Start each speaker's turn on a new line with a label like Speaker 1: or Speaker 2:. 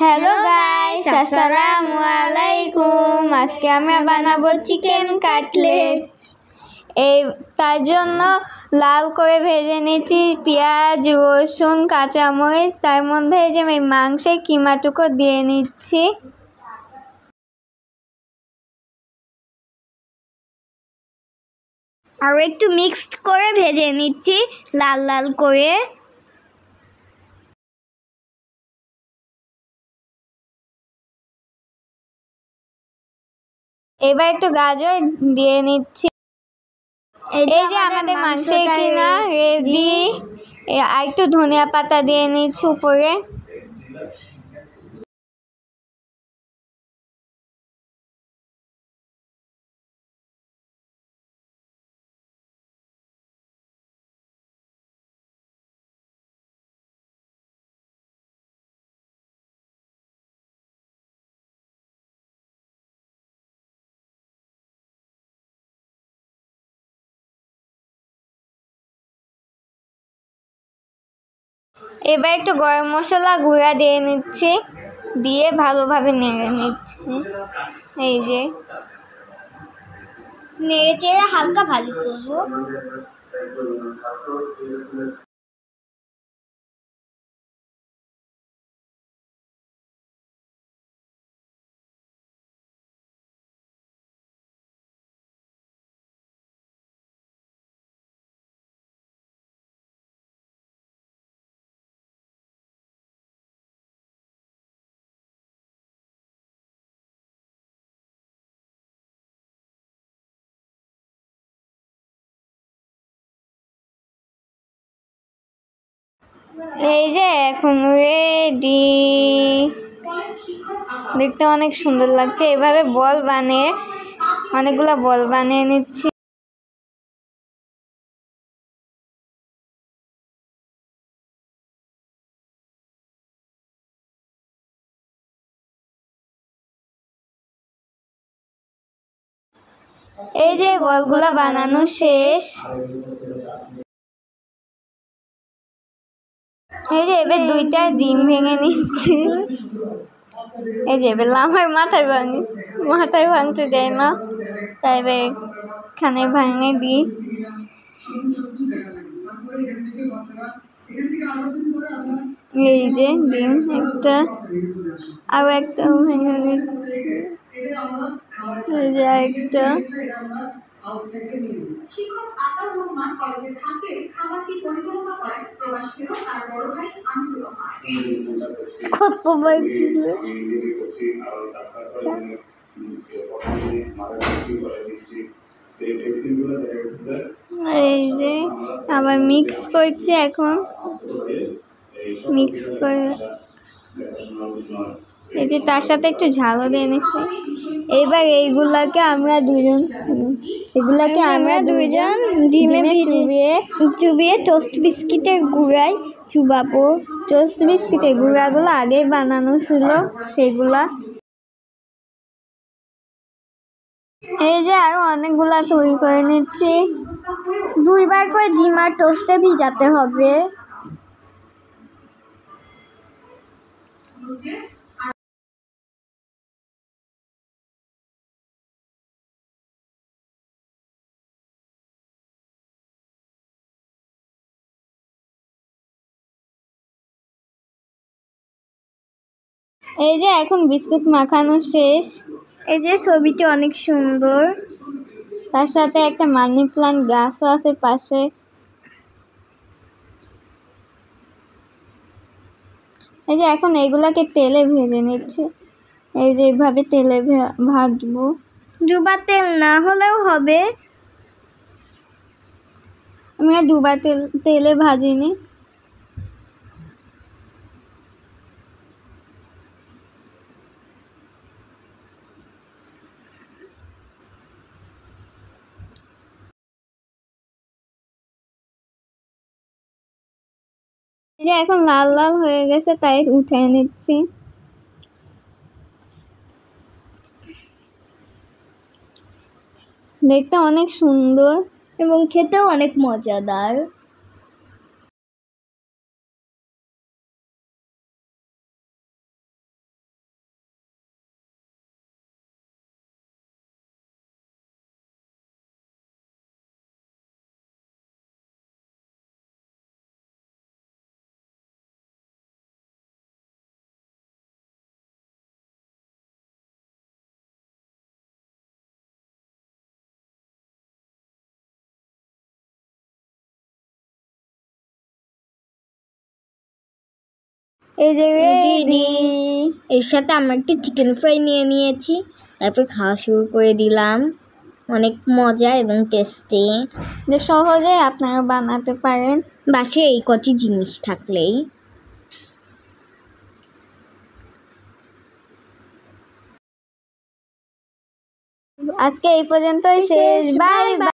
Speaker 1: Hello guys, আসসালামু আলাইকুম। আজকে আমরা বানাবো চিকেন কাটলেট। তার জন্য লাল করে ভেজে নিচ্ছি পেঁয়াজ, রসুন, কাঁচামরিচ। তার মধ্যে যে মাংসের কিমাটুকু দিয়ে নিচ্ছি। আর একটু মিক্সড করে ভেজে নিচ্ছি লাল লাল করে। এবার একটু গাজর দিয়ে নিচ্ছি। এই যে আমাদের মাংসের কিমা রেডি। আর একটু ধনিয়া পাতা দিয়ে নিচ্ছি উপরে। এবার একটু গরম মশলা গুঁড়া দিয়ে নিচ্ছি, দিয়ে ভালোভাবে নেড়ে নিচ্ছি। এই যে নেড়ে চেড়ে হালকা ভাজি করবো। এই যে এখন রেডি, দেখতে অনেক সুন্দর লাগছে। এভাবে বল বানিয়ে অনেকগুলো বল বানিয়ে নিচ্ছি। এই যে বলগুলা বানানো শেষ। এই যে এবার দুইটা ডিম ভেঙে নিচ্ছি। এই যে এবার আমার মাথায় ভাঙতে দেয় না, তাই এবার এখানে ভাঙে দিই। এই যে ডিম একটা, আর একটা ভেঙে নিচ্ছি। এই যে একটা। কতবার দিলে এই যে আবার মিক্স করছি। এখন মিক্স করে এই যে তার সাথে একটু ঝালও দিয়ে নিচ্ছি। এবার এগুলাকে আমরা দুইজন ডিমে চুবিয়ে টোস্ট বিস্কিটের গুঁড়ায় চুবাবো। টোস্ট বিস্কিটের গুঁড়াগুলো আগেই বানানো ছিল সেগুলা। এই যে আরো অনেকগুলা তৈরি করে নিচ্ছি। দুইবার করে ডিম আর টোস্টে ভিজাতে হবে। এই যে এখন বিস্কুট মাখানো শেষ। এই যে ছবিটি অনেক সুন্দর, তার সাথে একটা মানি প্লান্ট গাছও আছে পাশে। এই যে এখন এইগুলাকে তেলে ভেজে নিচ্ছে। এই যে এইভাবে তেলে ভাজবো। দুবার তেল না হলেও হবে, আমি দুবার তেলে ভাজিনি। যে এখন লাল লাল হয়ে গেছে, তাই উঠে নিচ্ছি। দেখতে অনেক সুন্দর এবং খেতেও অনেক মজাদার। এই যে রেডি।
Speaker 2: এর সাথে আমরা একটু চিকেন ফ্রাই নিয়ে নিয়েছি, তারপর খাওয়া শুরু করে দিলাম। অনেক মজা এবং টেস্টি,
Speaker 1: যে সহজে আপনারা বানাতে পারেন
Speaker 2: বাসায় এই কটি জিনিস থাকলেই।
Speaker 1: আজকে এই পর্যন্তই শেষ, বাই বাই।